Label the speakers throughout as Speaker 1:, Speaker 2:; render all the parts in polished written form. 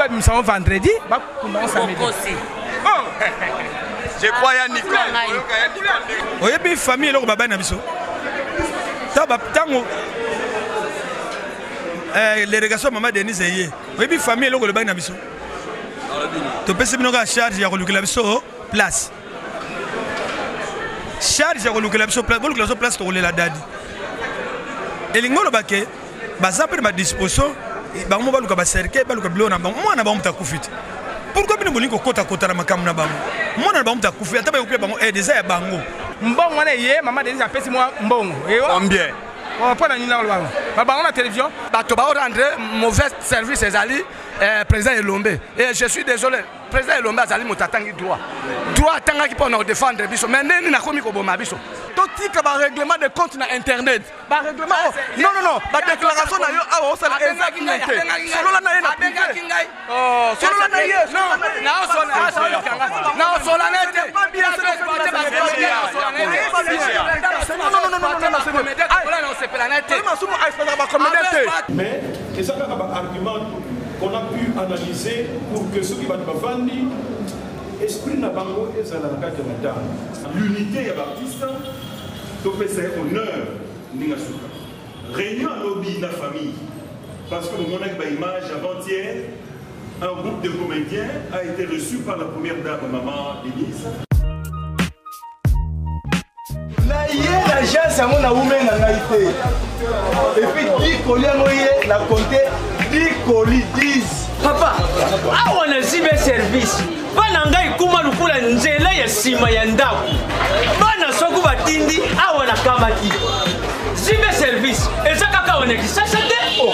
Speaker 1: nous sommes vendredi, nous samedi.
Speaker 2: Je crois qu'il y a Nicole.
Speaker 3: Oui, puis famille, là, on va bien abisso. Les régations, maman Denise est. Oui, puis famille, là, on va bien abisso. Tu peux se mettre à charge, il y a un place. Charge, il y a un place pour la dadi. Et les gens qui ont une disposition, ils ont un cercle, ils ont un bleu, ils ont un coufit. Pourquoi nous voulons que kota kota na makamu na bango? Moi na bango ta kufi ata ba yokuya bango déjà ya bango.
Speaker 1: Mbongo wana ye maman Denise a pesi moi mbongo.
Speaker 2: Combien?
Speaker 1: On prend une bango. Ba bango na télévision.
Speaker 4: Ba to ba rendre mauvais service ezali président Elombe. Et je suis désolé. Président Elombe azali motatangi droit. Droit tanga ki pour nous défendre biso. Mais neni na komi ko boma biso. Totika ba règlement de compte na internet. Ba règlement non ba déclaration na yo awo sala exactement. Solo la na ye na privé. Oh, solo la na ye. Non, na solo na te.
Speaker 5: Mais c'est ça un argument qu'on a pu analyser pour que ceux qui vont faire esprit n'a pas l'unité de l'artiste, c'est honneur Ningasuka. Réunion à lobby de la famille, parce que nous avons une image avant-hier, un groupe de comédiens a été reçu par la première dame, maman Denise.
Speaker 6: L'agence a mon women en Haïti. Et puis 10 colis à moi, la compté 10 colis, 10.
Speaker 7: Papa, on a cyber service. Bananga ikuma lukula nzela ya sima ya ndako. Bana soku batindi awana kamaki. Cyber service. Ezaka ka oneki sasa te.
Speaker 6: Oh,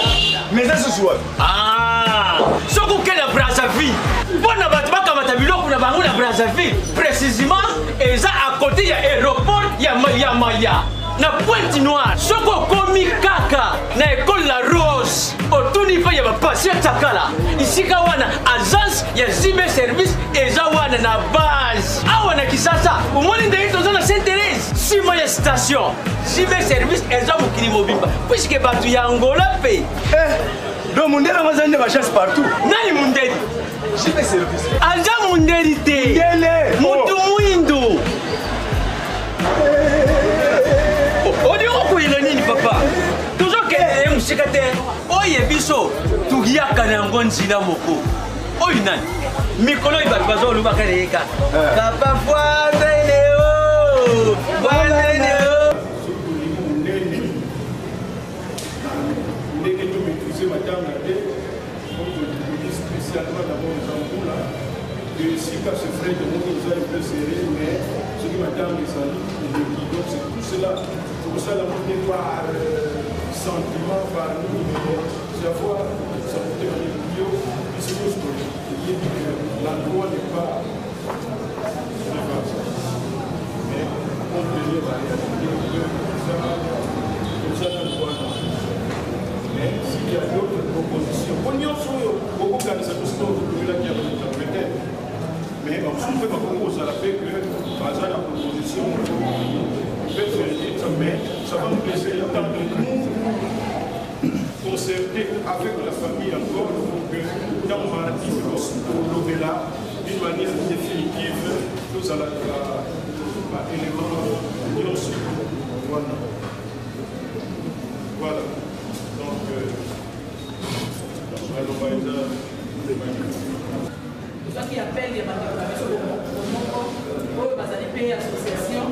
Speaker 6: mais ça ce soir.
Speaker 7: Ah, soku kela Brazzaville. Bona batu bakamata biloko na bango na Brazzaville. Précisément, eza à côté ya aéroport ya Maya. Na Pointe Noire, soko komi kaka na école La Rose. Otuni pa ya bapasi takala. Ici ka wana agence ya cyber service eza wana na base. Awana kisasa, umoni nde ito na Saint-Thérèse. Sima ya station. Cyber service eza mukili mobimba. Puisque batu ya Angola pe.
Speaker 6: Donc Mundela mazande ba chasse partout.
Speaker 7: Nani Mundeli?
Speaker 6: Cyber service.
Speaker 7: Anja Mundeli te.
Speaker 6: Ngele.
Speaker 7: Mutu muindo. Papa, toujours que les musicateurs, oye biso, tu yaka na ngonzila moko. Oye nani, mikolo iba bazo luba kareka. Papa fuata leo, fuata leo.
Speaker 5: Ndenge to maîtriser madame la tête, comme je dis spécialement d'abord aux Angola, de si qu'à ce frère de mon ils ont un peu serré, mais ce qui madame les amis, donc c'est tout cela. Pour ça, la montée par sentiment, par nous, c'est à voir, ça peut être un bio, et c'est juste que la loi n'est pas mais on peut dire la réalité, comme ça, la loi. Mais s'il y a d'autres propositions, on y a beaucoup d'organisations qui ont peut-être. Mais on se fait beaucoup ça fait que, par exemple, la proposition, mais ça va nous laisser le temps de nous concerter avec la famille encore pour que dans mardi, on là d'une manière définitive, nous allons élément voilà. Donc,
Speaker 8: ceux qui appellent les association,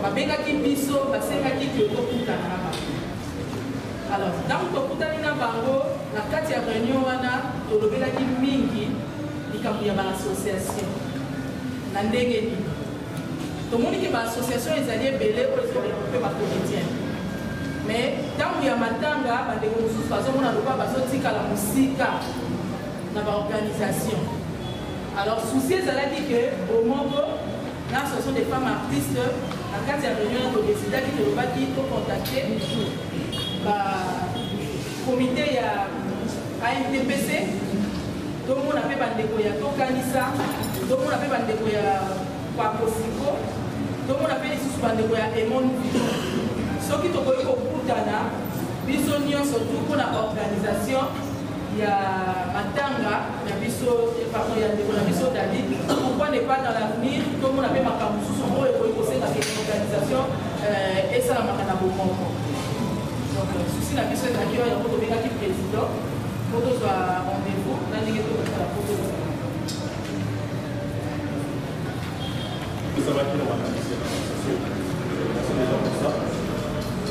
Speaker 8: babengaki biso basengaki tokokutana na bango. Alors ntango tokutani na bango na kati ya réunion wana tolobelaki mingi likambo ya baassociation na ndenge nini tomoniki baassociation ezali ebele oyo ezorepe bacomédien mais ntango ya matanga bandeko mosusu bazomona loba bazotikala mosika na baorganisation. Alors souci ezalaki ke bomoko na association des femmes artistes na kati ya réunion todecidaki tolobaki tocontacte comité ya AMTPC tomona mpe bandeko ya tokanisa tomona mpe bandeko ya pakosiko tomona mpe lisusu bandeko ya emon soki tokoki kokutana biso nyonso tu mpona organisation ya matanga ya biso pardon ya ndeko na biso David pourquoi ne pas dans l'avenir comme on appelle makambo susu oyo ekoki kosenga organisation esalamaka na bomoko donc susi na biso ezalaki oyo yango tobengaki président po tozwa rendez-vous na ndenge tokosala po tozala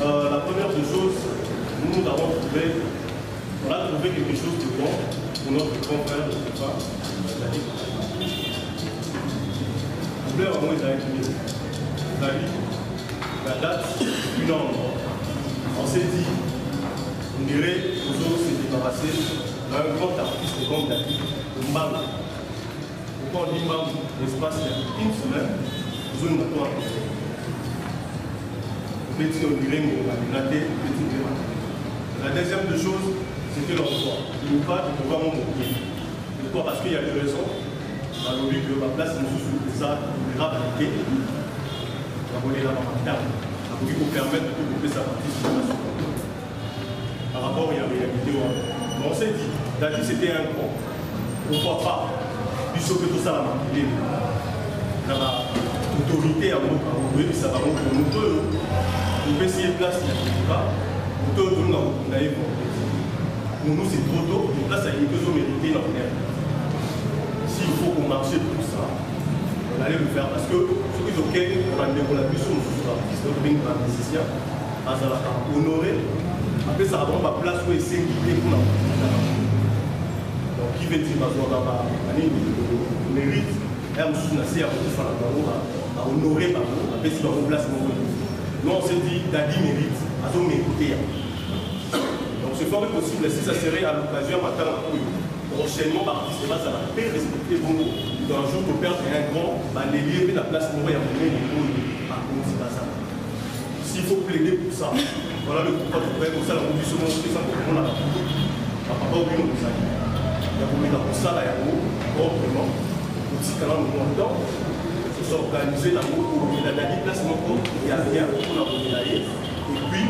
Speaker 5: la première des choses, nous avons trouvé, on a trouvé quelque chose de bon pour notre confrère de FIFA. Vous voulez vraiment les amis, la date, une an. On s'est dit, on dirait aux autres se débarrasser d'un grand artiste comme David, Mbang. Pourquoi on dit Mbang? L'espace, il y a une semaine, nous avons un petit on dirait la deuxième des choses, c'était l'emploi. Il nous parle de pouvoir monter. Pourquoi? Parce qu'il y a des raisons. On a vu que ma place nous sous ça, on verra appliquer. On va voler la maman. On a pour permettre de couper sa participation. Par rapport à la réalité, on s'est dit, David c'était un grand. Pourquoi pas? Puisque tout ça, la autorité à nous, ça va pour nous deux. On peut essayer de place, il n'y a pas. Pour nous, c'est trop tôt. Donc là, ça y est, deux hommes mérités dans l'air. S'il faut qu'on marche pour ça, on allait le faire. Parce que ce qui est OK, on a plus sur nos artistes, on a un musicien, on a honoré. Après, ça va prendre place où il s'est guidé pour la. Donc, qui veut dire, on mérite. Et on a honoré par nous. Après, si on place, nous, on s'est dit, Dadi mérite, à son mérité. Donc, c'est fort possible, si ça serait à l'occasion, matin, prochainement, l'artiste va respecter bon. Dans un jour, ton père est un grand, les lier la place pour y amener les couilles. Par contre, c'est pas ça. S'il faut plaider pour ça, voilà le pourquoi tu pour ça, la condition de ça, pour qu'on a la couille. Papa, pas oublier pour ça. Il y a pour ça, là, il y a vraiment, petit canal, nous temps. S'organiser dans il a dit place mon corps, il y a rien pour la et puis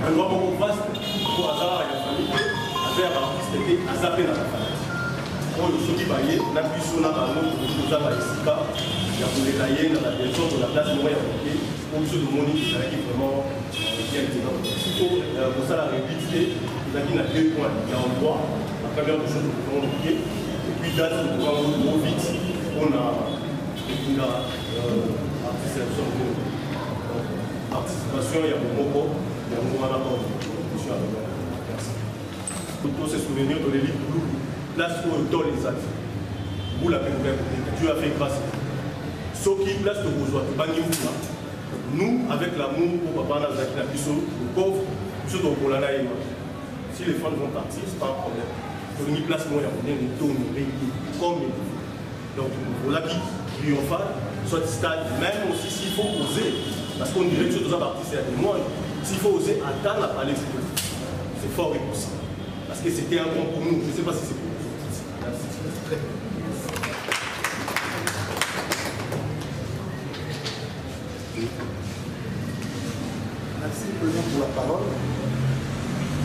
Speaker 5: un droit beaucoup vaste pour hasard et la famille avec l'artiste était à zapper dans la famille. Pour le qui va y aller, la puissance n'a pas l'autre, il y a pour les tailler dans la direction de la place noire pour le de Monique, qui est vraiment bien étonnant. S'il faut pour ça la rapidité, il a dit qu'il y a 2 points. Il y a un droit, la première chose que nous pouvons oublier, et puis date, nous pouvons aller vite, on a participation, il y a beaucoup, il y a beaucoup pour tous ces souvenirs de l'élite Blue, place où on donne les actes. Vous l'avez ouvert, Dieu a fait grâce. Ce qui place de bourgeois, nous, avec l'amour pour Papa Nazaki, la puissance, le pauvre, ceux dont on l'a là, si les femmes vont partir, c'est pas un problème. Pour une place, moi, il y a moyen de donner, comme il faut. Donc, voilà qui triomphal, soit stade, même aussi s'il faut oser, parce qu'on dirait que ce doit partir à moi, s'il faut oser attendre la palais, c'est fort et possible. Parce que c'était un bon pour nous, je ne sais pas si c'est pour nous. Merci.
Speaker 2: Merci pour la parole.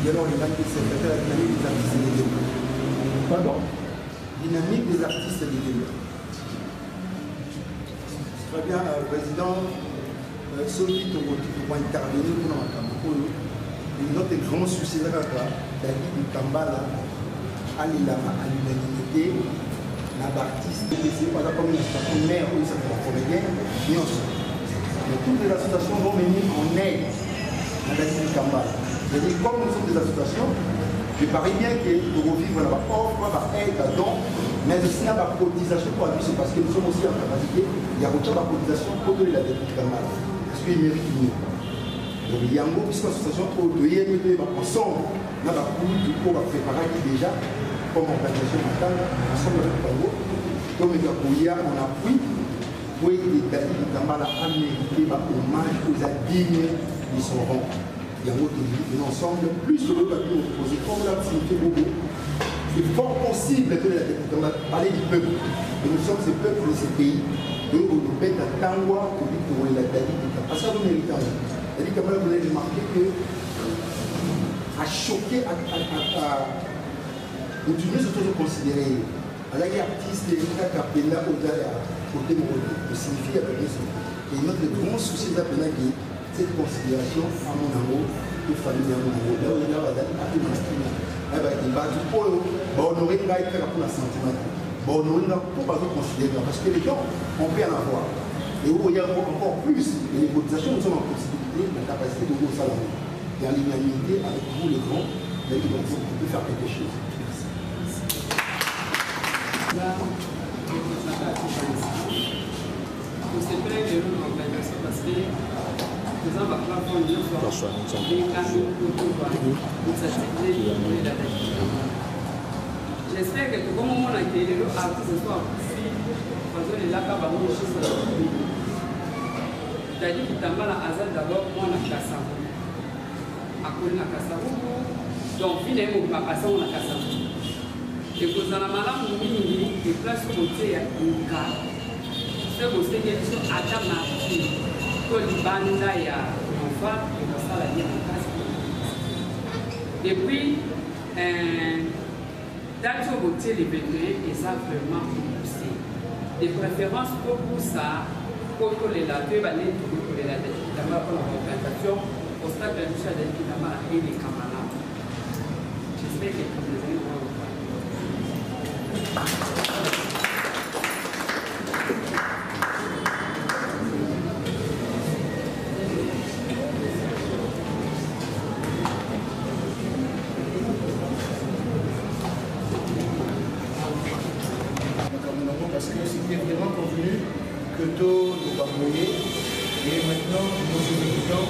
Speaker 2: Alors, il y a le secrétaire dynamique des artistes de développement. Pardon? Dynamique des artistes de développement. Très bien, Président, ceux qui vont intervenir pour notre grand souci, c'est David Kambala, à l'unanimité, l'artiste, c'est pas comme une association mère ou une association comédienne, mais toutes les associations vont venir en aide à David Kambala. C'est-à-dire, comme nous sommes des associations, je parie bien que nous vivre là-bas, offre, aide, don, mais aussi la cotisation pour lui, c'est parce que nous sommes aussi en capacité, il y a beaucoup de cotisation pour donner la dette Kambala, parce qu'il mérite mieux. Donc il y a une association pour donner ensemble, on a préparé déjà, comme organisation mentale, ensemble avec Pango, comme il y a un appui, pour aider David Kambala à mériter hommage aux dignes de son rang. Il y a un autre ensemble, plus le papier opposé, comme l'a signifié beaucoup. C'est fort possible que on va parler du peuple. Et nous sommes ces peuples de ces pays. Donc on nous bête à Tangwa pour la David. Parce que nous méritons. David Kambala voulait remarquer que a choqué, nous devons surtout considérer alors les artistes les capella au-delà côté de signifier la personne et notre grand souci c'est d'après cette considération à mon amour de famille à mon amour là où il y a la date à tout masculin eh ben il va tout pour honorer là il fait pour la sentiment honorer là pour pas considérer parce que les gens on peut en avoir et où il y a encore plus les négociations nous sommes en possibilité la capacité de vous salarier dans l'unanimité avec vous les grands mais on peut faire quelque chose.
Speaker 9: C'est plein de l'organisation parce que les gens vont prendre une fois des camions pour s'acheter la tête. J'espère que comme on a été les artistes ce soir ici, parce que les lacs à Bamou, c'est-à-dire qu'il t'a mal à Azad d'abord, on a Kassavou. À Koulin à Kassavou, donc finalement, on a passé on a Kassavou. Et que dans la malade, nous avons des places côté à Inka. C'est pour ça que nous sommes à Tamaki, que les bandes à l'enfant, et que ça la vie en place. Et puis, dans le côté les bénéfices, et ça vraiment poussé. De préférence pour ça, pour que les latés, pour les latés, d'abord pour la représentation, au stade de l'État de l'État et les camarades. J'espère que vous les avez.
Speaker 2: Parce que c'était vraiment convenu que tous nous pardonnions et maintenant nous exécutons.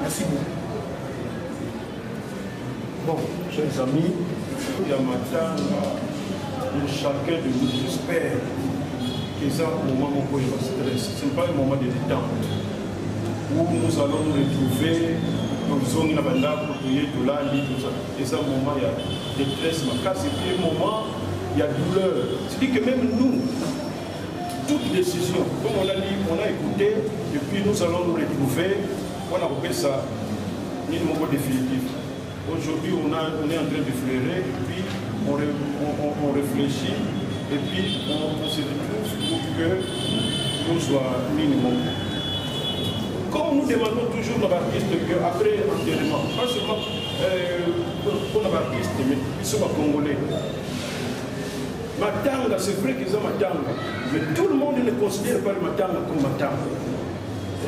Speaker 2: Merci beaucoup.
Speaker 5: Bon, chers amis, il y a matin, chacun de nous j'espère que c'est un moment où il va stress. Ce n'est pas un moment de détente où nous allons nous retrouver dans une zone pour prier tout là, tout ça. Et c'est un moment où il y a détresse, ma casse, et puis un moment il y a douleur. C'est-à-dire que même nous, toute décision, comme on l'a dit, on a écouté, et puis nous allons nous retrouver, on a repris ça, ni le moment définitif. Aujourd'hui, on est en train de fleurer, et puis on réfléchit, et puis on se retrouve pour que nous soyons minimum. Comme nous demandons toujours nos artistes qu'après enterrement, pas seulement pour nos artistes, mais ils sont congolais. Matanga, c'est vrai qu'ils ont Matanga, mais tout le monde ne considère pas le Matanga comme Matanga.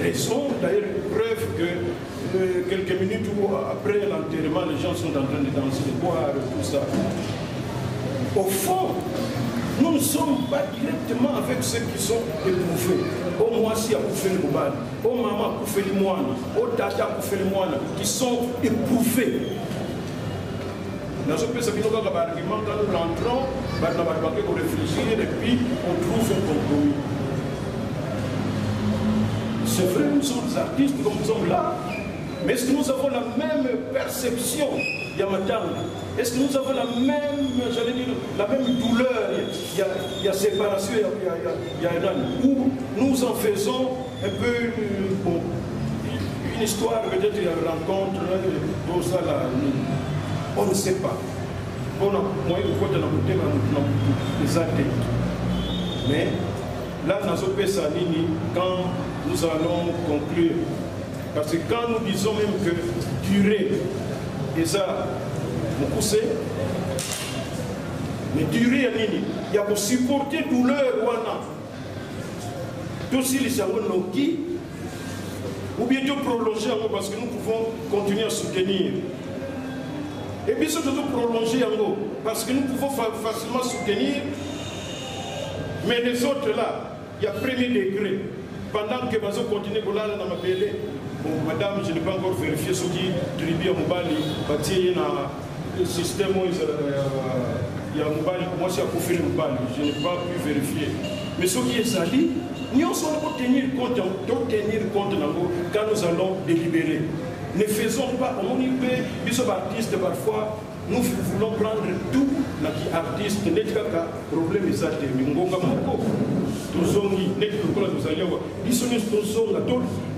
Speaker 5: Raison, d'ailleurs, preuve que quelques minutes après l'enterrement, les gens sont en train de danser, de boire, tout ça. Au fond, nous ne sommes pas directement avec ceux qui sont éprouvés. Au Moissi a bouffé le Moubal, au Maman a bouffé le Moine, au Tata a bouffé le Moine, qui sont éprouvés. Dans ce pays, ça fait un argument, quand nous rentrons, on réfléchit et puis on trouve un compromis. C'est vrai, nous sommes des artistes comme nous sommes là, mais est-ce que nous avons la même perception Yamatanga? Est-ce que nous avons la même, j'allais dire, la même douleur? Il y a séparation, il y a où nous en faisons un peu bon, une histoire, peut-être il y a une rencontre, tout ça là, on ne sait pas. Bon, moi, mais là, dans ce pays, quand nous allons conclure, parce que quand nous disons même que durer, et ça, vous poussez, mais durer, il y a pour supporter douleur, tout si les gens ou bien de prolonger parce que nous pouvons continuer à soutenir. Et puis surtout prolonger parce que nous pouvons facilement soutenir, mais les autres là, il y a premier degré. Pendant que nous continuons à dans ma BL, bon, madame, je n'ai pas encore vérifié ce qui tribu à Moubali, il y a un système où il y a Moubali, moi c'est à Koufé Moubali, je n'ai pas pu vérifier. Mais ce qui est sali, nous allons tenir compte quand nous allons délibérer. Ne faisons pas, on y peut, nous sommes artistes parfois, nous voulons prendre tout, l'artiste, n'est pas problème, mais ça, c'est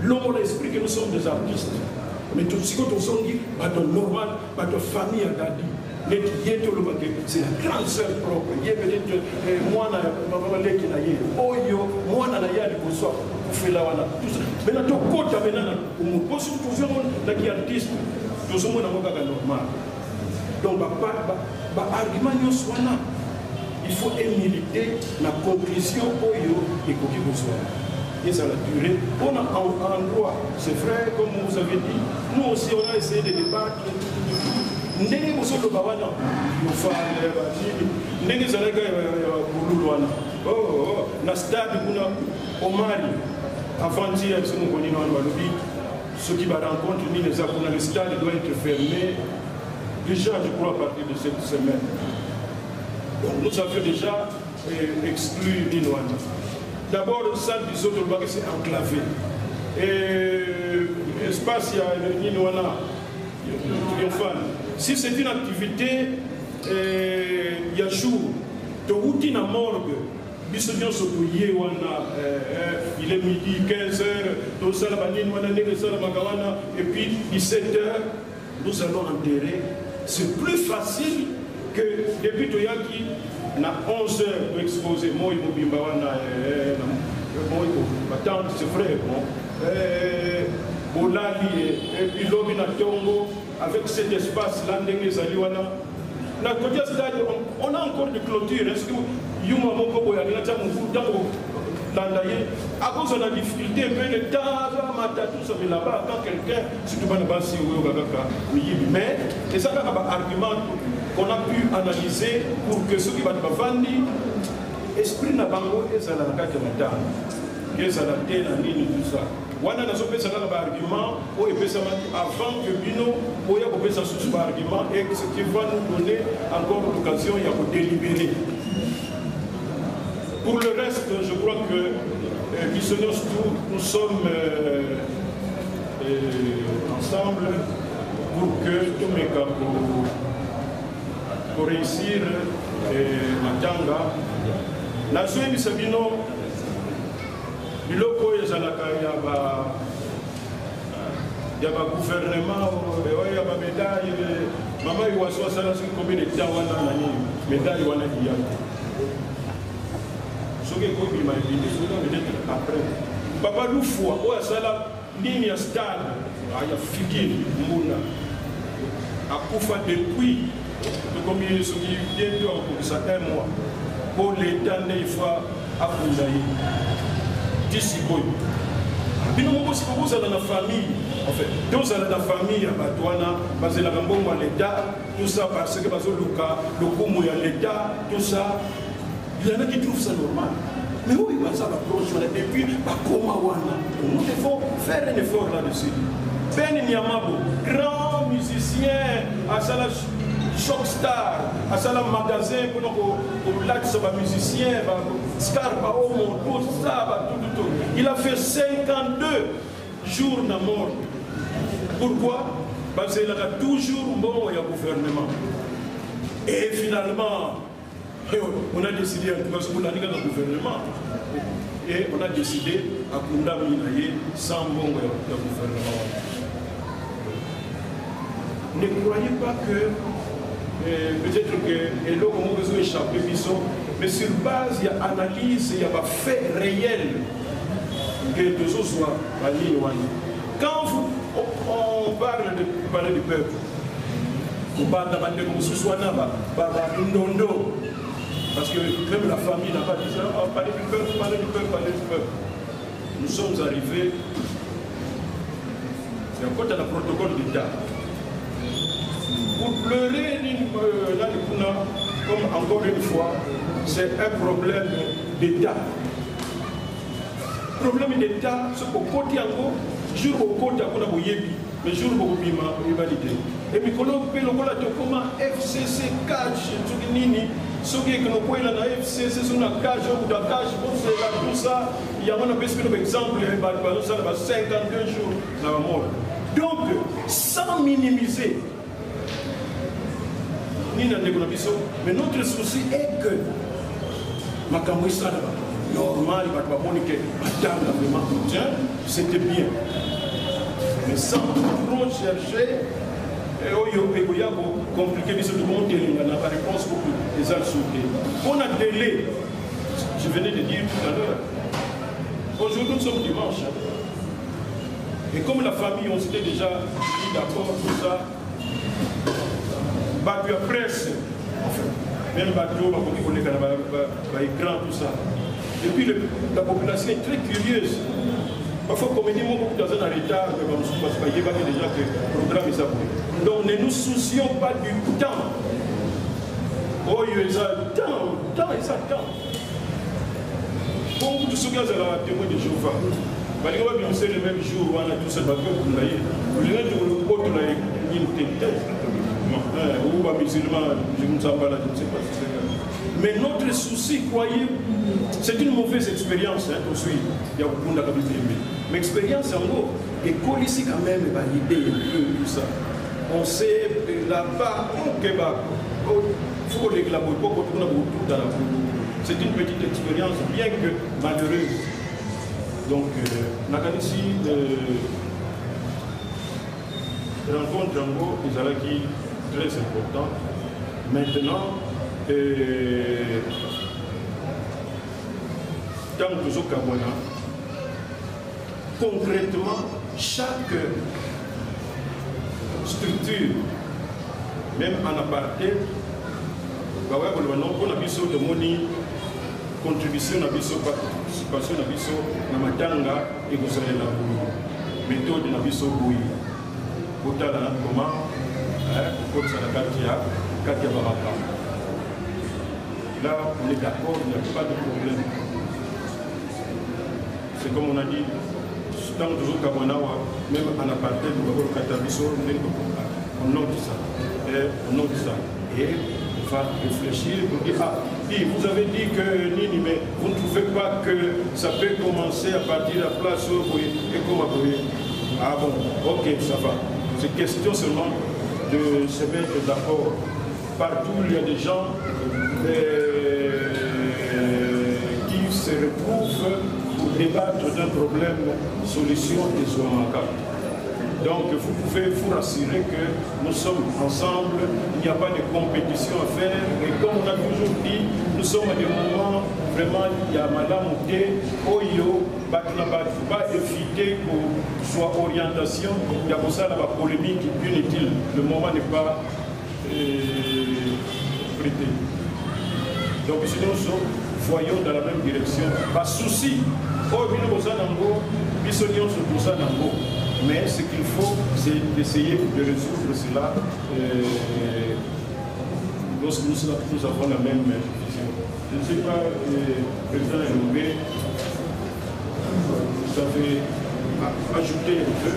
Speaker 5: l'homme l'esprit que nous sommes des artistes. Mais tout ce que nous sommes dit, pas de normal, pas de famille à Dadi. c'est la grande sœur propre. Moi, donc, il faut militer la conclusion et et ça a duré. On a en droit, c'est vrai, comme vous avez dit, nous aussi on a essayé de débattre. Ndenge bosolo bawana yofale batini ndenge zalaka bululwana na stade kuna Omari avant-hier c'est mon connaissant dans le lobby ceux qui va rencontrer ni les akuna le stade doit être fermé déjà je crois à partir de cette semaine. Donc nous avions déjà exclu Ninoana. D'abord le salle du Soto c'est enclavé et espace il y a Ninoana si c'est une activité, il y a jour, de routine à morgue, il est midi, 15h, et puis 17h, nous allons enterrer. C'est plus facile que depuis Toyaki, on a 11h pour exposer. Moi, c'est vrai, Bolali et puis Lobina Tongo, avec cet espace-là, on a encore des clôtures. Est-ce que à cause de la difficulté, le temps, là-bas, quand quelqu'un, surtout mais c'est ça un argument qu'on a pu analyser pour que ceux qui vont vendre, esprit n'a pas et ça n'a pas de et ça n'a pas de tout ça. On a un argument avant que Bino ait un argument et ce qui va nous donner encore l'occasion de délibérer. Pour le reste, je crois que nous sommes ensemble pour que tous mes cas pour réussir la Djanga. La Suède, c'est Bino. Il y a un gouvernement, il y a une médaille. Maman, il y a combien de temps médaille ce qui est peut-être après. Papa Loufou, il y a ligne stade, il y a Figil, Mouna. À Koufa depuis, comme il est bientôt pour ça un mois, pour l'État, il faut apprendre. D'ici, il y a la famille, en fait, tous dans la famille, parce que l'État, tout ça, parce que le Koumou y a l'État, tout ça, il y en a qui trouvent ça normal. Mais oui, il y a ça l'approche, et puis, nous devons faire un effort là-dessus. Ben Niamabo, grand musicien, à Salah Shockstar, à Salah Magasin, pour lac, ça va musicien, Scarpa, tout ça, tout. Il a fait 52 jours de mort. Pourquoi? Parce qu'il a toujours bon, il y a gouvernement. Et finalement, on a décidé, parce qu'on a dit dans le gouvernement, et on a décidé à condamner sans bon gouvernement. Ne croyez pas que peut-être que l'eau comment vous échapper mais sur base il y a analyse, il y a pas fait réel que deux autres soient quand on parle du peuple, on parle de comme ce soit Ndondo, parce que même la famille n'a pas dit ça, on parle du peuple. Nous sommes arrivés, c'est encore dans le protocole d'État. Pour pleurer, comme encore une fois, c'est un problème d'État. Problème d'État, c'est qu'au côté encore, jour au côté, on a oublié, mais jour au côté, on a validé. Et puis, quand on peut le comment FCC cache, ceux qui ont la FCC, sont la cage, ou la cage, tout ça, il y a un exemple, ça va 52 jours dans la mort. Donc, sans minimiser, mais notre souci est que normal, c'était bien. Mais sans trop chercher il y a compliqué, mais c'est de monter la réponse pour les gens sautés. On a délai, je venais de dire tout à l'heure. Aujourd'hui, nous sommes dimanche. Et comme la famille, on s'était déjà dit d'accord, tout ça, battu à presse, même battu, on écran, tout ça. Et puis la population est très curieuse. Parfois, comme on dit, beaucoup dans un retard, parce qu'il y a déjà que le programme est abouti. Donc, ne nous soucions pas du temps. Oh, il y a le temps, et ça, temps. Pour vous souvenir de la témoin de Jéhovah, on c'est le même jour, on a tout ça, on a tout ça, ou pas musulman, je ne sais pas, je ne sais pas si c'est. Mais notre souci, croyez, c'est une mauvaise expérience, hein, il y a beaucoup de mais expérience en gros, et quoi ici quand même, l'idée, tout ça. On sait là-bas, il faut que les c'est une petite expérience, bien que malheureuse. Donc, Nakanisi, rencontre en gros, ils qui très important. Maintenant, dans toujours Kabwana, concrètement, chaque structure, même en aparté, on a besoin de money, contribution, on a besoin de participation, on a besoin de matanga et vous savez la méthode, on a besoin de Botala, comment, pour ça la Katia Baraka. Là, on est d'accord, il n'y a pas de problème. C'est comme on a dit, dans toujours Kabanawa, même en apartheid, on note ça. Et on va réfléchir pour dire, vous avez dit que Nini, mais vous ne trouvez pas que ça peut commencer à partir de la place et comment ah bon, ok, ça va. C'est question seulement de se mettre d'accord. Partout, il y a des gens qui se retrouvent pour débattre d'un problème, solution et soit. Donc vous pouvez vous rassurer que nous sommes ensemble, il n'y a pas de compétition à faire. Et comme on a toujours dit, nous sommes à des moments, vraiment, il y a Madame Outé, Oyo, pas éviter que soit orientation, il y a pour ça la polémique inutile. Le moment n'est pas prêté. Donc sinon, nous voyons dans la même direction. Pas souci. Mais ce qu'il faut, c'est d'essayer de résoudre cela lorsque nous avons la même vision. Je ne sais pas, président Elombe, vous avez ajouté un peu.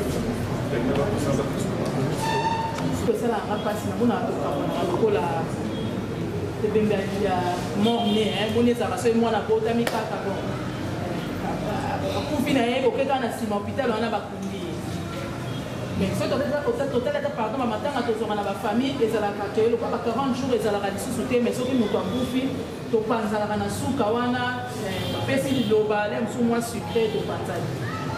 Speaker 8: mais soki totalaka pardon bamatanga tozonga na bafamille ezalaka te lokola 40 jours ezalaka lisusu te mais soki moto akufi topanzalaka na suka wana bapesi liloba le mosusu mwa sucre topanzali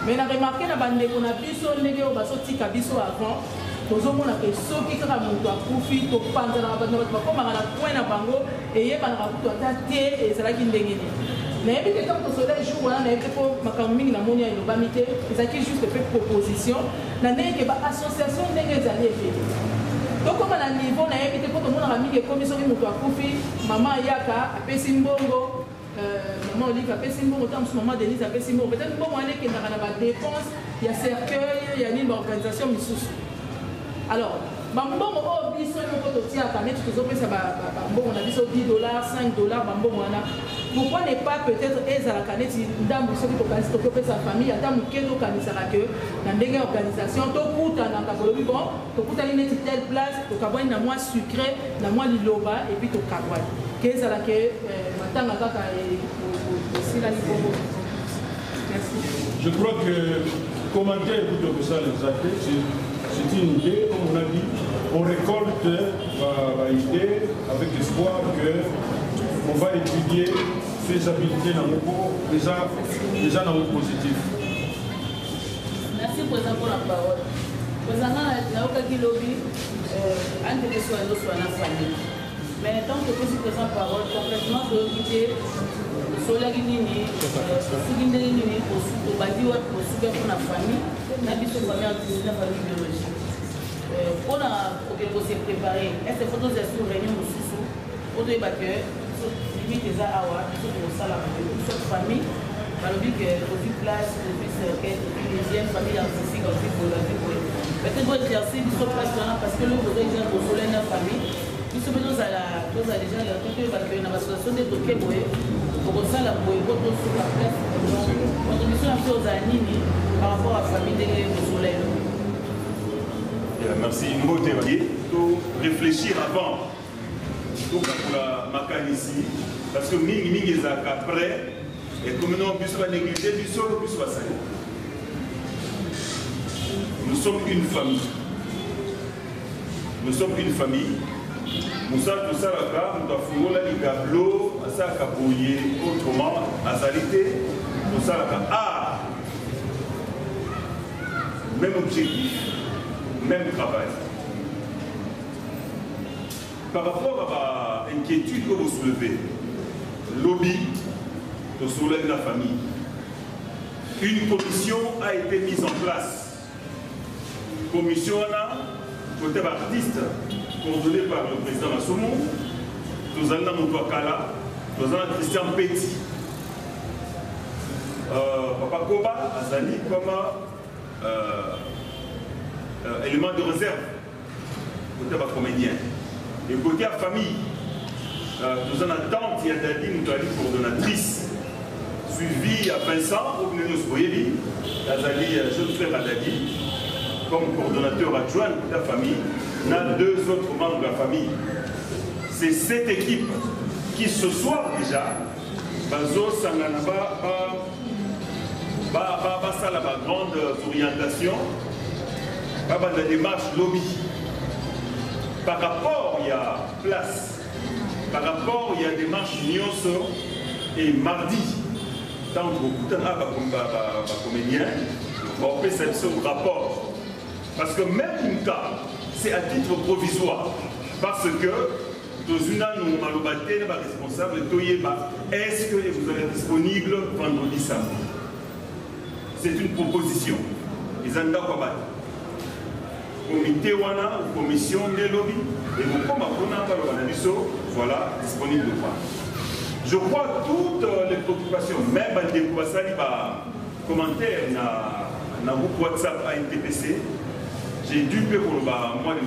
Speaker 8: mais na remarke na bandeko na biso ndenge oyo bazotika biso avant tozomona ke soki kaka moto akufi topanzalaka bato bakomaka na point na bango eyebanaka kutu ata te ezalaki ndenge nini nayebi te ntango tosola jour wana nayebi te mpo makambo mingi namoni ya elobami te ezalaki juste pe proposition na ndenge baassociation ndenge ezali ebele tokoma na niveau nayebi te mpo tomonaka mingi ekomi soki moto akufi mama ayaka apesi mbongo mama olive apesi mbongo ta mosusu mama denise apesi mbongo peut-être mbongo wana ekendaka na badépense ya cercueil ya nini baorganisation misusu alors bambongo oyo biso moko totiaka neti tozopesa bambongo na biso $10 $5 bambongo wana pourquoi ne pas peut-être ezalaka neti ndambu soki tokanisi tokopesa famille ata moke tokanisaka ke na ndenge ya organisation tokutanaka bolobi bon tokutani neti telle place tokabwani na mwa sucre na mwa liloba epuis tokabwani ke ezalaka matanga kaka esilani bongo. Merci.
Speaker 5: Je crois que commenter écoute ça l'exacté, c'est une idée, comme on a dit, on récolte l'idée avec l'espoir qu'on va étudier faisabilité dans le cours, déjà dans le positif.
Speaker 8: Merci président pour la parole. Mais tant que vous êtes présent parole, complètement de quitter le soleil nini, nini, au badi ou au super pour la famille, n'habite pas famille artisanale, la famille biologique. On a s'est préparé. Est-ce que photos sont sur réunion au sous pour des batteurs, limite des awa, sur le salle de famille, par le but que au place, une deuxième famille artistique aussi pour la vie. Peut-être qu'on exercer du saut place parce que le projet est au soleil de la famille. Nous sommes déjà là, nous avons déjà le côté évacué dans l'association des toquets pour ça la boue sur la place. Donc, contribution à aux années par rapport à la famille des soleil.
Speaker 5: Merci. Nous devons réfléchir avant pour la macan ici, parce que nous sommes après, et comme nous avons négligé, nous sommes une famille. Nous sommes une famille. Nous sommes tous ça là, nous avons fait les gablots, ça a bouillé autrement, à salité, tout ça là. Ah, même objectif, même travail. Par rapport à l'inquiétude que vous soulevez, lobby, de soulève la famille, une commission a été mise en place. Commission là, côté artiste, coordonné par le président Massoumou, nous allons Moutouakala, Kala, nous allons Christian Petit, Papa Koba, Azali, comme élément de réserve, côté de comédien. Et côté à famille, nous allons tante Yadadi, nous allons coordonnatrice, suivie à Vincent, au Gnénos Boyebi, Azali, jeune frère Adadi, comme coordonnateur adjoint de la famille. On a 2 autres membres de la famille. C'est cette équipe qui ce soir déjà Bazo Sanganaba la grande orientation la démarche lobby. Par rapport, il y a place. Par rapport, il y a démarche Nyonso et mardi. Tant que beaucoup de comédiens, on fait ce rapport. Parce que même une cas, c'est à titre provisoire. Parce que, dans une année, nous sommes responsables, est-ce que vous allez être disponible vendredi samedi? C'est une proposition. Ils ont d'accord. Comité wana ou commission des lobbies, et vous voilà, disponible ou pas. Je crois que toutes les préoccupations, même des commentaires dans le groupe WhatsApp à NTPC, j'ai dû faire pour moi le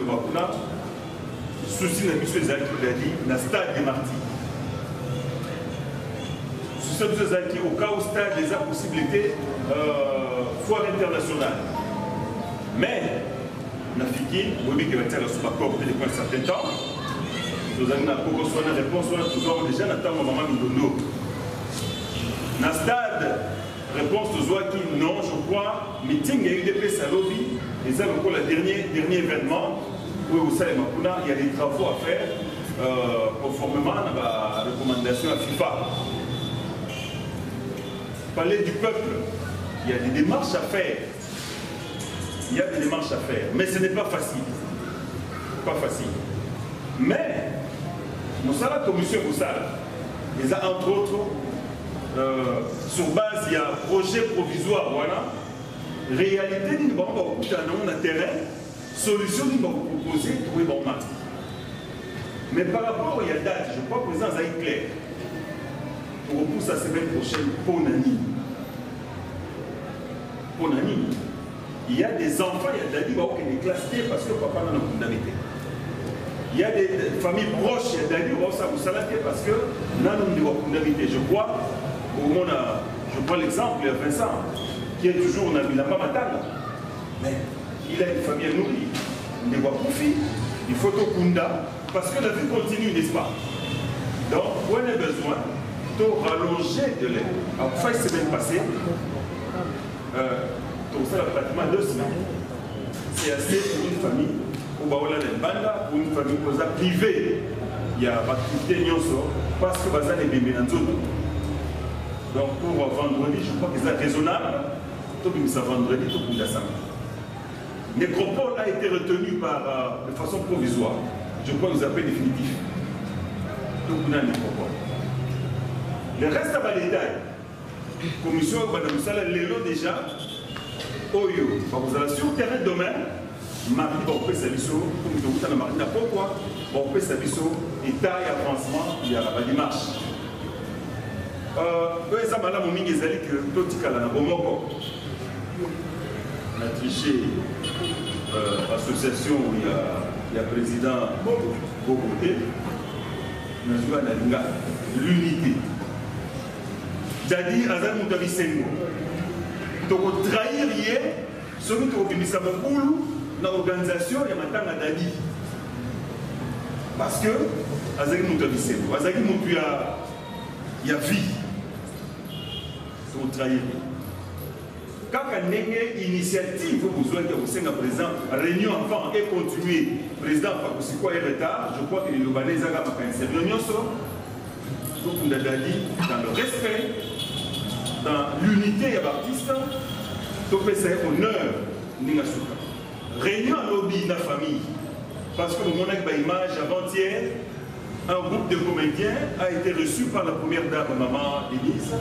Speaker 5: souci de la mission des actes dans le stade des martyrs. Souci des actes au cas où stade des possibilités foire internationale. Mais, on a fini, on a dit qu'il va être sur la corde depuis un certain temps. Nous avons une réponse, nous avons déjà attendu maman Midondo. Dans le stade, réponse de Zouaki, non, je crois, meeting et UDP Salobi, et ça encore le dernier événement, où vous savez, il y a des travaux à faire conformément à la recommandation à FIFA. Parler du peuple, il y a des démarches à faire. Il y a des démarches à faire, mais ce n'est pas facile. Pas facile. Mais, nous sommes la commission Boussala. Ils ont entre autres, sur base, il y a un projet provisoire, voilà. Réalité, nous avons un terrain, solution, nous avons proposé, trouver bon marché. Mais par rapport à la date, je crois que le président a clair. On repousse la semaine prochaine pour Nani. Pour Nani. Il y a des enfants, il y a des gens qui sont classés parce que papa n'a pas condamné. Il y a des familles proches, il y a des gens qui sont salariés parce que n'a pas condamné. Je crois, au moins, je prends l'exemple de Vincent, qui est toujours, il n'a pas matanga. Mais il a une famille nourrie, il ne voit profit, il faut au Kunda, parce que la vie continue, n'est-ce pas? Donc, on a besoin de rallonger de l'aide. Alors, fin de semaine passée, donc ça, pratiquement 2 semaines. C'est assez pour une famille, pour une famille privée. Il y a activité parce que Bazan est bébé dans zone. Donc pour vendredi, je crois que c'est raisonnable. Tout ça vendredi, tout pour la samedi. Nécropole a été retenu de façon provisoire. Je crois que vous appelez définitif. Donc, on a Nécropole. Le reste à détail. Commission Madame Moussala, l'élo déjà. Oyo, vous allez sur le terrain demain. Mardi, on peut s'aviser. Comme vous avez mardi, pourquoi on peut s'aviser. État et avancement, il y a la démarche. Eux, ça m'a l'air que tout le monde a triché l'association où il y a le président Bogoté, l'unité. C'est-à-dire, Azal Moutavi Sengo. Donc, trahir hier, celui qui a obéi à Mokoulou, dans l'organisation, il y a maintenant Dadi. Parce que, Azal Moutavi Sengo, Azal Moutavi, il y a vie. Trahir. Quand on a une initiative, vous besoin que vous soyez présent, réunion avant et continuer. Président, c'est quoi le retard? Je crois que les Libanais ont fait une réunion donc on a dit dans le respect, dans l'unité des artistes, donc c'est honneur. Réunion à lobby de la famille. Parce que mon image avant-hier, un groupe de comédiens a été reçu par la première dame, maman Denise.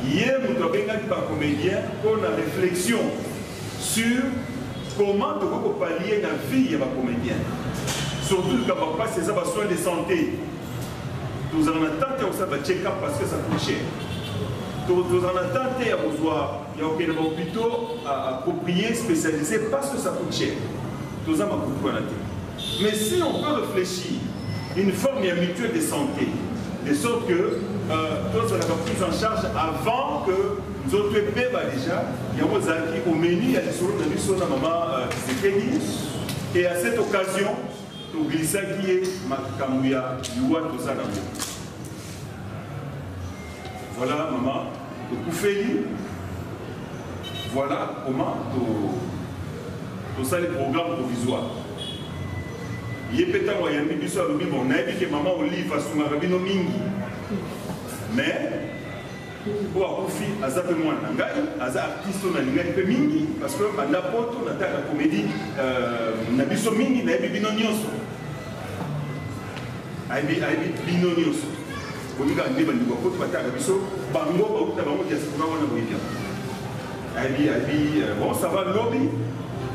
Speaker 5: Hier, nous avons un comédien pour la réflexion sur comment nous pouvons pallier la vie de comédien. Surtout quand on passe ses soins de santé. Nous en attendons ça va check-up parce que ça coûte cher. Nous en attendons à besoin, il y a aucun hôpital approprié, spécialisé parce que ça coûte cher. Nous avons beaucoup de mais si on peut réfléchir une forme mutuelle de santé, de sorte que tout ça va prise en charge avant que nous autres bébés déjà, il y a au menu, il y a des choses de maman et à cette occasion, nous glissons qui est Makamouya, Youa, tout ça dans le voilà, maman, le Koufeli, voilà comment tout ça les programmes provisoires. Il y a peut-être moyen de dire que maman Olive a souvent rabino mingi. Mais pour Koufi, Aza peu moins nangai, Aza artiste on a peu mingi parce que pendant poto on attaque la comédie nabiso mingi na bino nyonso. Aibi bino nyonso. Konika ndeba ndiko poto bataka biso bango ba uta bango ya sikuna wana boyia. Aibi bon ça va lobby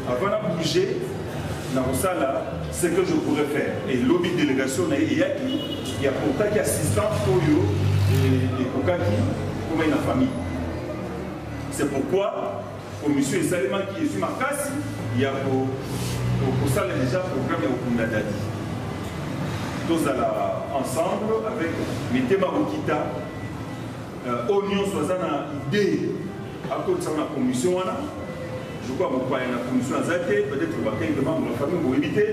Speaker 5: avant de bouger. Ce que je pourrais faire. Et lobby de délégation, il y a pourtant qui assistant Toyo et Kokaki comme une famille. C'est pourquoi, comme M. Salima qui est sur ma casse, il y a pour ça déjà programme au Kundadadi. Tous ensemble avec Metema Okita, Oignon soit une idée à côté de la commission. Je crois que la commission a été peut-être que quelques membres de la famille vont éviter,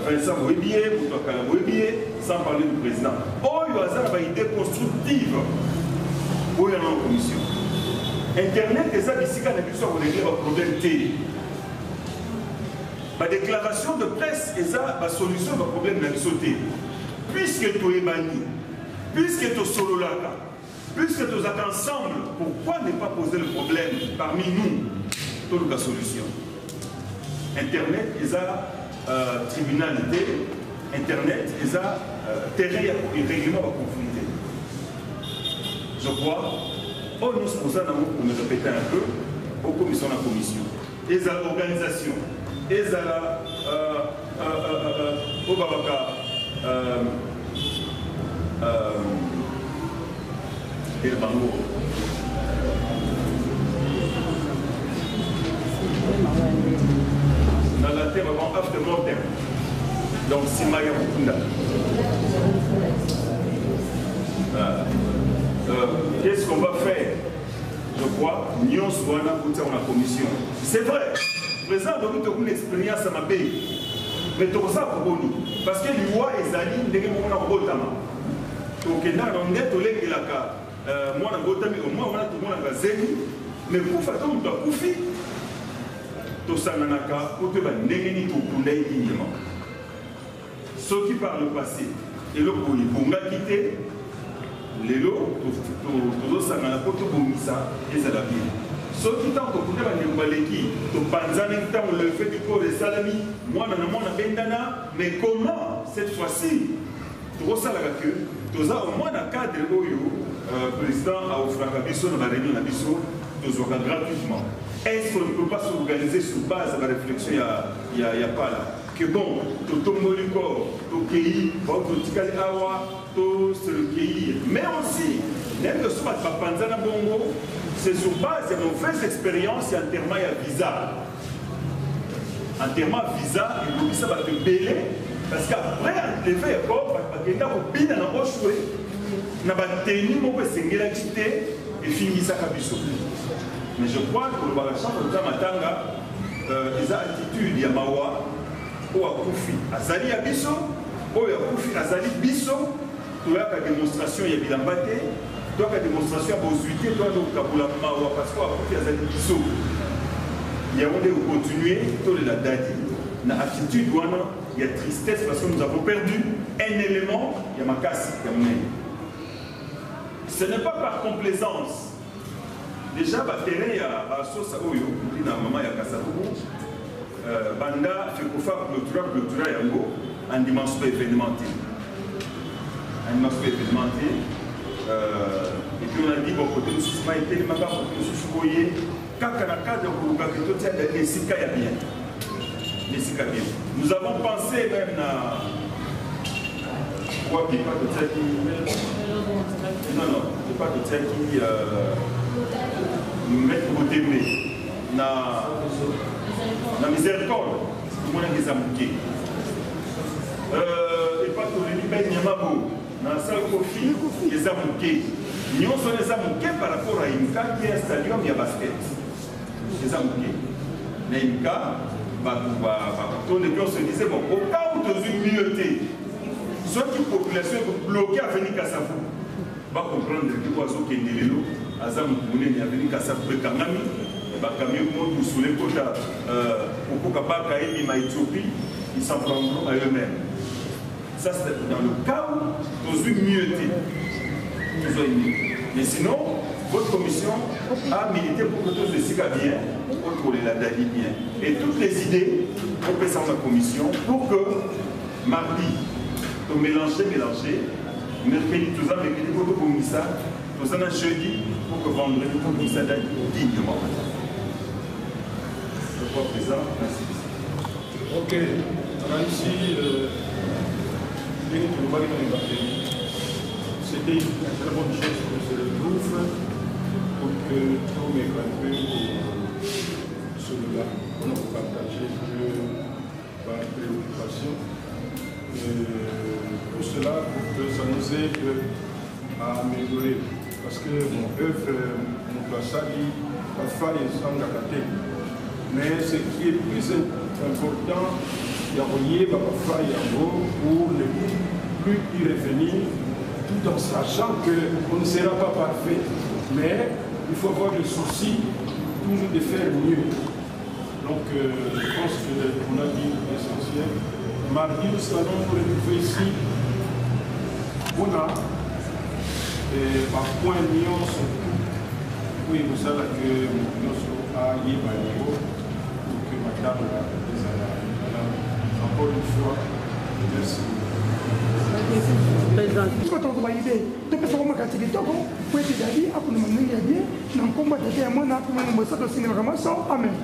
Speaker 5: Vincent vont éviter, Moutouakala vont éviter, sans parler du président. Oh, il y a une idée constructive pour la commission. Internet, c'est ça, ici, quand on a réglé le problème T. La déclaration de presse, c'est ça, la solution du problème de la sauté. Puisque tu es banni, puisque tu es solo là, puisque nous sommes ensemble, pourquoi ne pas poser le problème parmi nous, toute la solution? Internet, ils ont tribunalité, Internet, ils ont terrain et règlement de conflit. Je crois, nous sommes pour me répéter un peu, aux commissions de la commission, ils ont l'organisation, ils ont au Babaka, et le bango. Dans la terre avant after mortem. Donc si Maya Mukunda. Qu'est-ce qu'on va faire? Je crois, Nyon Swana Koutia en la commission. C'est vrai. Présent, nous avons une expérience à ma pays. Mais tout ça pour Boni. Parce que l'UA et Zali, nous avons un Botama. Donc, nous avons un moi, au moins, on a tout le monde à Zéni, mais pour faire tout le monde, tout ça, pour te néganer tout le monde. Ceux qui par le passé, et le pour nous quitter, les lots, tout ça, pour tout le monde, et ça la vie. soki tant kokunda bandeko baleki topanzani ntango le fait du corps esalami mwana na mwana bendana mais comment cette fois-ci tokosalaka ke toza au moins na cadre oyo président aofraka biso na baréunion na biso tozwaka gratuitement. Est-ce qu'on ne peut pas s'organiser sur base de la réflexion il y a pas là que bon totomboli corps tokei totikali awa to se recueillir mais aussi même que ce soit bapanzana bongo c'est sur base de mauvaise expérience et enterrement à visa. Enterrement visa, il faut que ça va te belé parce qu'après, les faits corps, il y a des gens qui ont échoué, il y a des gens qui ont quitté et fini ça à biso. Mais je crois que le Baracham, le Tamatanga, les attitudes, il y a Mawa, ou à Koufi, Azali à biso, ou à Koufi, Azali biso, tu as la démonstration, il y a Bilambate. Donc la démonstration a besoin toi donc Kabula Mawa parce qu'on a pris à cette biso. Il y a on continuer tout la dadi. Na attitude il y a tristesse parce que nous avons perdu un élément, il y a ma casse, ce n'est pas par complaisance. Déjà terrain à Sosa Oyo, dit na maman ya Kasabubu, banda fait qu'on fasse clôtura yango en dimension événementielle. En dimension événementielle. Et puis on a dit, bon, côté de Soussima et Télémaga, côté de Soussoukoye, Kakanaka de Kouroukaketo, tiens, les Sika y a bien. Les Sika bien. Nous avons pensé même à. Quoi, puis pas de tia qui. Non, pas de tia qui. Mettre au démé. Na miséricorde. Tout le monde a des amouqués. Et pas tout le monde, Ben Yamabo. Dans la salle Kofi, les amouqués. Nous sommes les amouqués par rapport à Imka qui est un stadium, il y a basket. Les amouqués. Mais Imka, on se disait, bon, au cas où tu as une mieuxté, ceux qui population bloquée à venir Kassabou, va comprendre que l'oiseau qui est né là, Azamoukoune, il y a venu Kassabou et Kamami, et Bakami, pour sous les quotas, pour Kabaka et Éthiopie, ils s'en prendront à eux-mêmes. Ça, c'est dans le cas où nous avons mieux été. Mais sinon, votre commission a milité pour que tout ceci va bien, pour que la DADI bien. Et toutes les idées, on peut faire la commission pour que mardi, tout mélanger, mercredi, tout ça, mercredi, pour que commissaire, tout ça, jeudi, pour que vendredi, pour que commissaire DADI dignement. Je crois présent, merci. Ok, on a ici. C'était une très bonne chose que je le trouve pour que tous mes grands-pères se levent pour partager ma préoccupation. Pour cela, pour que ça nous aide à améliorer. Parce que mon œuvre, mon passage, parfois il semble gâté. Mais ce qui est plus important, il y a relié parfois pour ne plus y revenir, tout en sachant qu'on ne sera pas parfait. Mais il faut avoir le souci toujours de faire mieux. Donc je pense qu'on a dit l'essentiel. Mardi, nous allons retrouver ici. On a par point Nyon, oui, vous savez que nous sommes à Yébanéo, pour que madame encore une fois, merci.
Speaker 2: Amen.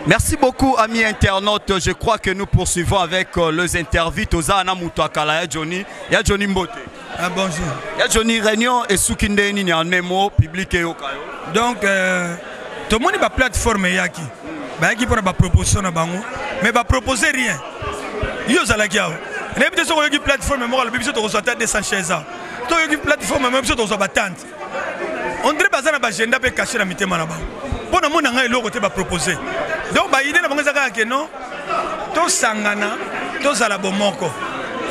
Speaker 6: Merci beaucoup, amis internautes. Je crois que nous poursuivons avec les interviews. Tozana Moutouakala, Johnny. Il y a Johnny Mbote.
Speaker 3: Ah, bonjour.
Speaker 6: Il y a Johnny Réunion et Soukindeni, il y a un mémo public et Okayo.
Speaker 3: Donc, tout le monde a plateforme Yaki. Yaki pour la proposition, mais va proposer rien. Yo Zalakiao. Il y a une plateforme, mais il y a des Sanchez. Il y a une plateforme, mais il y a des tentes. On dirait que les agenda peut cacher la mité malaba. Pour nous, on a un logo qui va proposer. Donc, l'idée est que non, tout sangana, tout zalabomoko.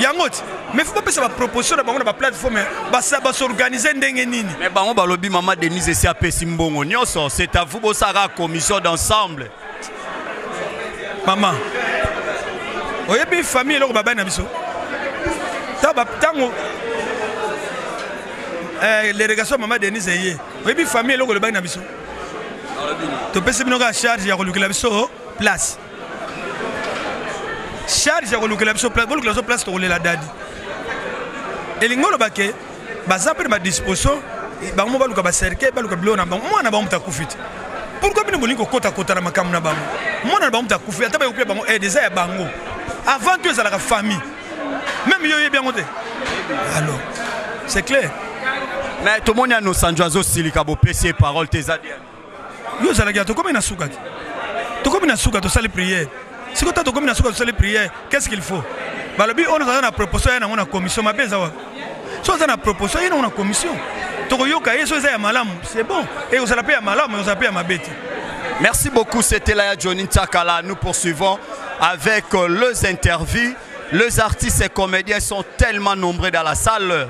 Speaker 3: Yangot, mais il faut pas que la proposition de la plateforme va s'organiser.
Speaker 6: Mais on va lobby maman Denise et CAP Simbongo. C'est à vous, la commission d'ensemble.
Speaker 3: Maman, vous avez une famille, vous avez une famille. Les régations maman Denise et vous avez une famille, vous avez une famille. Tu peux se charge ya kolukela biso place. Charge ya kolukela biso place, kolukela biso place to kolela dadi. Elingolo bake baza pe ba disposition bango baluka ba cercle baluka bilo na bango mwana ba muta kufiti. Pourquoi bino bolingo kota na makamu na bango? Mwana ba muta kufiti ata ba yokuya bango déjà ya bango. Avant que ça la famille. Même yo bien ngote. Alors, c'est clair.
Speaker 6: Mais tout le monde a nos sanjoazo silika bo PC parole tes adiens.
Speaker 3: Yo zalaga to comme na souka. To comme na souka to sali prière. Si ko ta to comme na souka to sali prière, qu'est-ce qu'il faut? Balobi on a une proposition na una commission mabeza wa. So on a une proposition na una commission. To ko yoka yeso za ya malamu, c'est bon. Et on s'appelle ya malamu, on s'appelle ya mabeti.
Speaker 6: Merci beaucoup, c'était là Johnny Ntakala. Nous poursuivons avec les interviews. Les artistes et comédiens sont tellement nombreux dans la salle.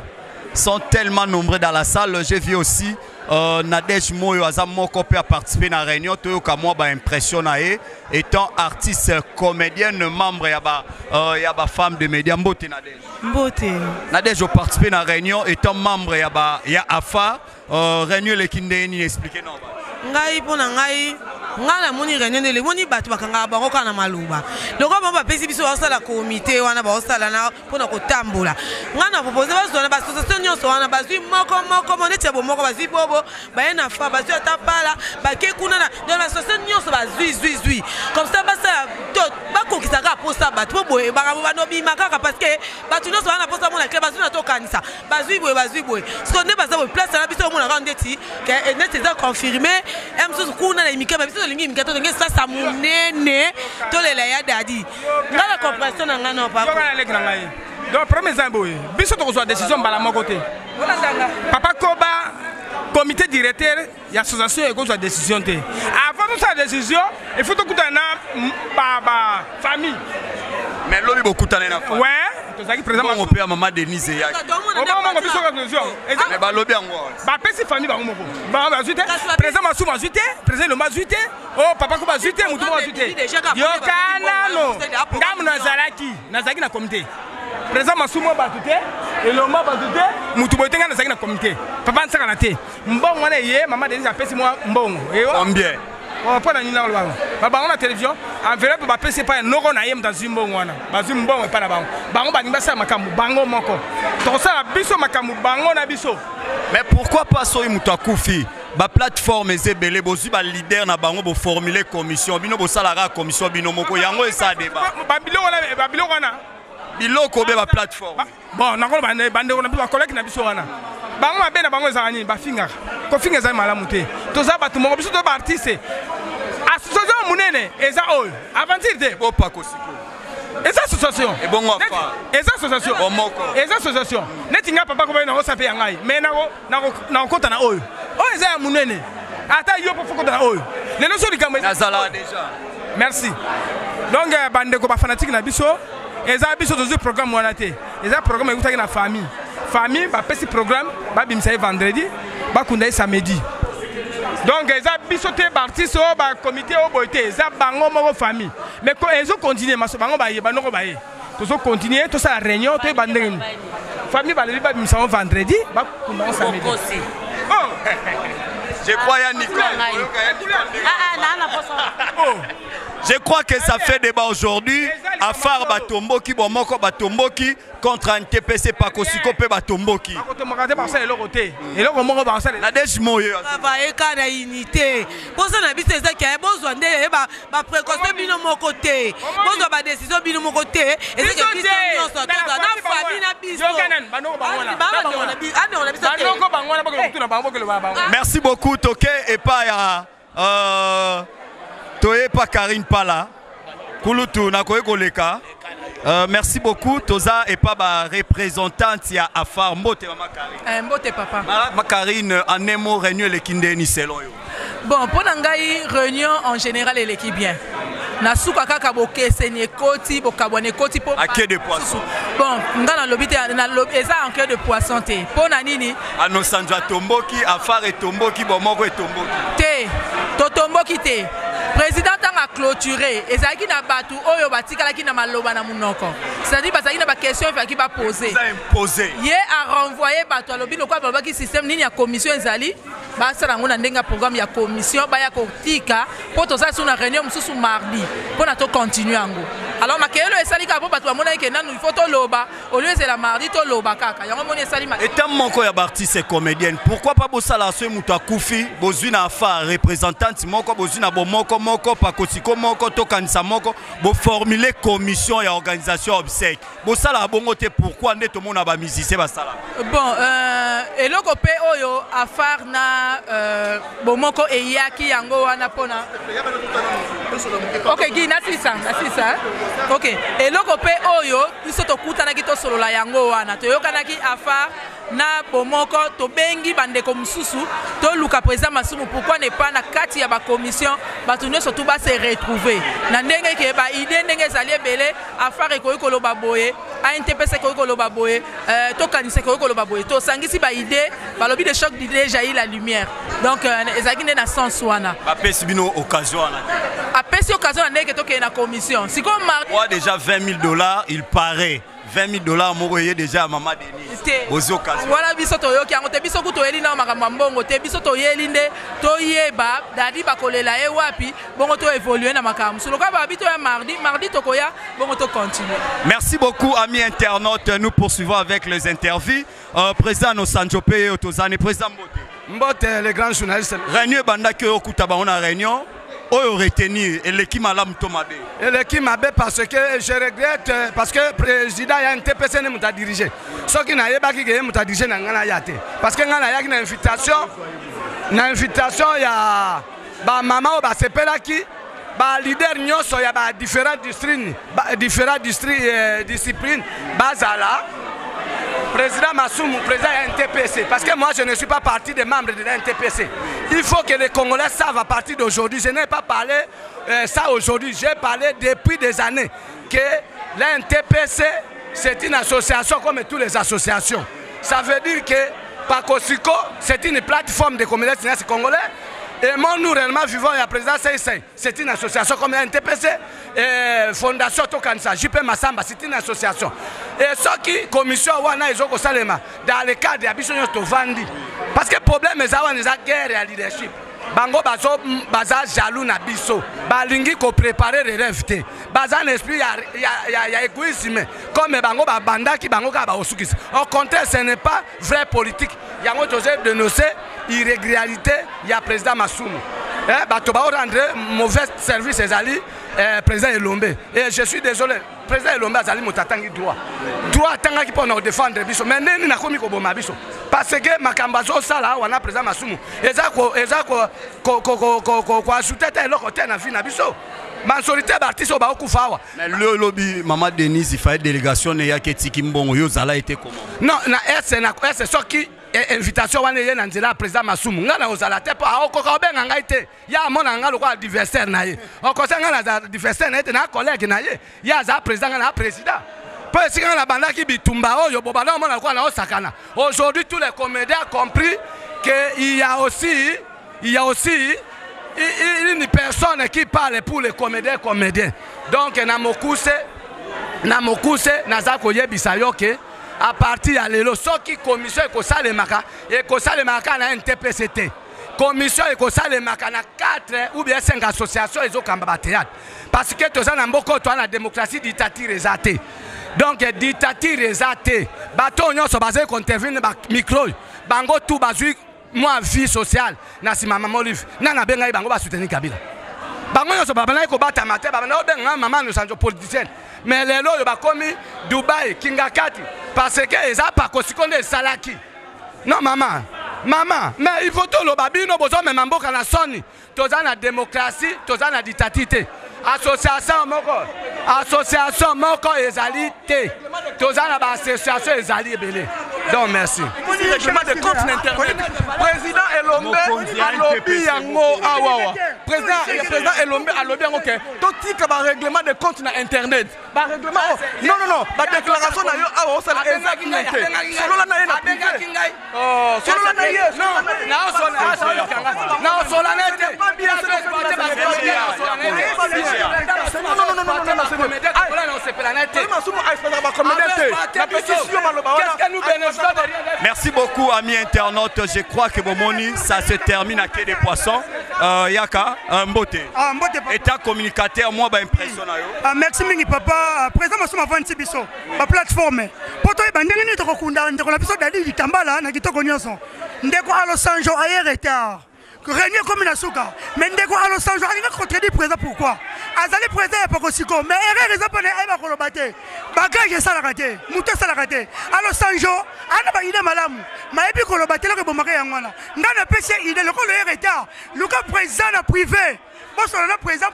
Speaker 6: J'ai vu aussi Nadej Moyo Azamoko a participé à la réunion. Toyo Kamwa ba impressionné étant artiste comédienne membre yaba femme de médias Mbote Nadej.
Speaker 10: Mbote.
Speaker 6: Nadej a participé à la réunion étant membre yaba AFA réunion le kindeni expliquer non.
Speaker 10: Ngai pona ngai ngala moni réunion le moni batu bakanga bango kana maluba. Loko ba pesi biso osala comité wana ba osala na pona ko tambola. Ngana proposer baso na association nyonso wana bazui moko monete bomoko bazui bobo ba na fa bazui atapala ba ke kuna na dans l'association nyonso bazui comme ça basa to bakokisaka posa batu boye ba no bimaka parce que batu nyonso wana posa mona ke bazui na to kanisa bazui boye ce qu'on est basa place na biso mona randeti que net est confirmé emso kuna na imika ba biso lingi imika to ngé ça ça munene to le la ya dadi ngala compréhension na ngana pa
Speaker 1: donc premier zamboy biso to ko décision bala mon côté papa Koba comité directeur ya association et ko décision té avant de sa décision il faut to kutana baba famille
Speaker 6: mais lobi beaucoup tane na
Speaker 1: ouais to zaki président
Speaker 6: on peut maman Denise ya
Speaker 1: on va biso conclusion
Speaker 6: mais ba lobi ngo
Speaker 1: ba pesi famille ba moko ba bazute président Masou bazute président Lomba bazute oh papa Koba bazute mutu bazute yo kanano ngamu na zalaki na comité président Masumo batute et Lomba batute mutu botenga na na comité papa nsaka na te mbongo wana ye mama Denise apesi moi mbongo
Speaker 6: combien
Speaker 1: on pas na nina lwa baba on la télévision enveloppe ba pesi pas noko na yem dans mbongo wana bazu mbongo pa na bango banimba sa makambu bango moko to sa biso makambu bango na biso.
Speaker 6: Mais pourquoi pas soy mutu akufi ba plateforme ezebele bozu ba leader na bango bo formuler commission bino bo salara commission bino moko yango esa débat
Speaker 1: ba biloko wana
Speaker 6: biloko be ba plateforme
Speaker 1: bon nakolo bande on ba collègue na biso wana bango mabe na bango ezani ba finga ko finga ezali malamu te toza batu moko biso to ba artiste association munene eza oyo aventure te
Speaker 6: bo pa kosiko
Speaker 1: eza association
Speaker 6: e bongo afa
Speaker 1: eza association
Speaker 6: omoko
Speaker 1: eza association neti nga papa ko ba na ko sape yangai mais na ko na oyo eza ya munene ata yo po foko na oyo lelo so likambo
Speaker 6: nazala déjà
Speaker 1: merci donc bande ko ba fanatique na biso eza biso tozu programme wana te eza programme ekutaki na famille ba pesi programme ba bimisa vendredi ba kunda samedi donc eza biso te artiste o ba comité o boité eza bango moko famille mais ko ezo continuer maso bango ba yeba noko ba ye tozo continuer to sa réunion to bandengeni famille ba lebi ba bimisa vendredi ba kunda samedi
Speaker 6: oh je crois ya Nicole
Speaker 10: non.
Speaker 6: je Je crois que ça fait débat aujourd'hui. Afar Batomboki, Bomoko Batomboki contre un TPC Pakosiko pe Batomboki. Nadège Moyo.
Speaker 10: Travailler quand la unité. Pour ça, on a vu ces qui a besoin de précaution bino mon côté. Besoin de décision bino mon côté. Et c'est que qui sont dans la famille na biso.
Speaker 6: Merci beaucoup Toké et pas Toé pas Karine Pala. Kulutu nakoye koleka. Merci beaucoup Toza et pas ba représentante ya Afar Mbote mama Karine.
Speaker 8: Mbote papa.
Speaker 6: Ma Karine en un mot réunion l'équipe ni selon yo.
Speaker 8: Bon pour nangai réunion en général elle est bien. Na suka kaka boke senye koti bokabone koti po
Speaker 6: à quai de poisson.
Speaker 8: Bon ngana lobité na eza en quai de poisson te. Po na nini?
Speaker 6: Ano Sandra Tomboki Afar et Tomboki bomoko et Tomboki.
Speaker 8: Te to Tomboki te. Président a clôturé et ça qui n'a pas tout oyo batika qui n'a maloba na munoko. C'est-à-dire parce qu'il n'a pas question qui va poser.
Speaker 6: Imposer.
Speaker 8: Yé a renvoyé bato alobi lokwa baba ki système nini ya commission ezali ba sala ngona ndenga programme ya commission ba ya kotika po to ça sur na réunion mususu mardi pour na to continuer ango. Alors makelo esali ka po bato amona ke nanu il faut to loba au lieu c'est la mardi to loba kaka. Yango moni esali ma.
Speaker 6: Etam moko ya artiste comédienne. Pourquoi pas bosala so mutu akufi bozuna Afar représentante moko bozuna bomoko moko pakosiko moko to kanisa moko bo formuler commission et organisation obsèque bo sala bongo te pourquoi nde to mona ba musicien ba sala
Speaker 8: bon eloko pe oyo Afar na bomoko eyaki yango wana pona OK gi na sisa OK eloko pe oyo biso to kutana ki to solola yango wana to yokana ki Afar na bomoko to bengi bandeko mususu to luka président Masumu pourquoi ne pas na kati ya ba commission batu nyonso tout ba se retrouver na ndenge ke ba idée ndenge zali belé Afar ekoyi koloba boye ANTPC ekoyi koloba boye to kanisa ekoyi koloba boye to sangisi ba idée ba lobi de choc d'idée jaillit la lumière donc ezaki na sens wana
Speaker 6: apesi bino occasion wana
Speaker 8: apesi occasion na ndenge to ke na commission siko mardi
Speaker 6: déjà $20,000 il paraît $20 mokoye déjà à Maman Denise. Aux occasions.
Speaker 8: Voilà biso to yoki ango te biso ku to yeli na makambo mbongo te biso to yeli nde to yeba dadi bakolela e wapi bongo to évoluer na makambo. Solo ka ba bito ya mardi to koya bongo to continuer.
Speaker 6: Merci beaucoup amis internautes, nous poursuivons avec les interviews. Président no Sanjope Otozane président
Speaker 4: Mbote les grands journalistes.
Speaker 6: Réunion banda ke okuta ba on a réunion. Oyo retenir et l'équipe malam tomabe.
Speaker 4: Et l'équipe mabe parce que je regrette parce que président ya NTPC ne muta diriger. Ce qui n'a pas qui muta diriger na ngana yate. Parce que ngana ya une invitation ya ba maman ba sepela ki ba leader nyonso ya ba différents disciplines bazala. Président Masumu, président de NTPC, parce que moi je ne suis pas partie des membres de la NTPC. Il faut que les Congolais savent à partir d'aujourd'hui, je n'ai pas parlé ça aujourd'hui, j'ai parlé depuis des années que la NTPC c'est une association comme toutes les associations. Ça veut dire que Pakosiko c'est une plateforme de communautés congolais. Et moi, nous réellement vivons à la présidence CIC. C'est une association comme la NTPC, Fondation Tokansa, JP Massamba, c'est une association. Et ce qui, commission, wana izoko salema, dans le cadre de l'ambition de Vandi. Parce que le problème, c'est qu'il y a guerre et leadership. Bango baza jaloux na biso, balingi ko préparer les rêves te. Baza un esprit ya égoïsme comme bango ba banda ki bango ka ba osukis. Au contraire, ce n'est pas vrai politique. Yango Joseph dénoncer irrégularité ya président Masumu. Bato ba rendre mauvais service ezali président Elombe. Et je suis désolé, président Elombe azali motatangi droit. Droit tanga ki pona défendre biso. Mais neni na komi ko boma biso. Parce que makambazo sala wana président Masumu. Ezako ajouter eloko te na vie na biso. Majorité d'artistes ba okufawa.
Speaker 6: Mais le lobby Maman Denise il fallait délégation ne ya ketiki mbongo yo zala été comment?
Speaker 4: Non, na c'est ce qui invitation wana ye na nzela président Masumu ngana ozala te pa okoka benga ngai te ya mona ngalo kwa adversaire na ye okosa ngana za adversaire na ye na collègue na ye ya za président na président po esika na banda ki bitumba oyo bobana mona kwa na osakana. Aujourd'hui tous les comédiens ont compris que il y a aussi une personne qui parle pour les comédiens. Donc na mokuse naza koyebisa yo ke à partir ya lelo soki commission ekosalemaka na NTPCT commission ekosalemaka na 4 ou bien 5 associations ezokamba ba théâtre parce que toza na mboko to na démocratie dictature ezate donc dictature ezate bato nyonso bazali intervenir ba micro bango tout bazui moi vie sociale na sima mama Olive na benga bango ba soutenir Kabila bango nyonso babana ko bata mate babana benga mama no sanjo politicienne mais lelo yo bakomi Dubai Kingakati parce que eza pa kosikonde salaki non maman mais il faut tout le babino bozo même mboka na soni toza na démocratie toza na dictature association moko ezali te toza na ba association ezali ebele donc merci
Speaker 11: règlement de compte internet président Elombe alobi yango awawa président Elombe alobi yango ke to tika ba règlement de compte na internet ba règlement non ba déclaration na yo awa osala exactement solo na ye na privé solo na ye
Speaker 6: Merci beaucoup, amis internautes. Je crois que Bomoni, ça se termine à Quai des Poissons. Yaka, Mbote. État communicateur, moi, impression.
Speaker 12: Merci, Mingi Papa. Président, je suis à Vantibiso, la plateforme. Pour toi, je suis à Kambala, je suis à Los Angeles, ailleurs retard. Régner comme une souka. Mais ndeko à Los Angeles, il va contredire président pourquoi? Azali président pas kosiko, mais erreur raison pour ne pas kolobate. Bagage ça la raté, muto ça la raté. À Los Angeles, ana ba ida malamu. Ma ebi kolobate la ko bomaka yangwana. Ngana pese ide le ko le retard. Luka président na privé. Président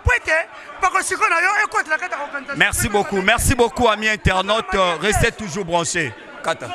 Speaker 6: Merci beaucoup, amis internautes. Restez toujours branchés. Kata.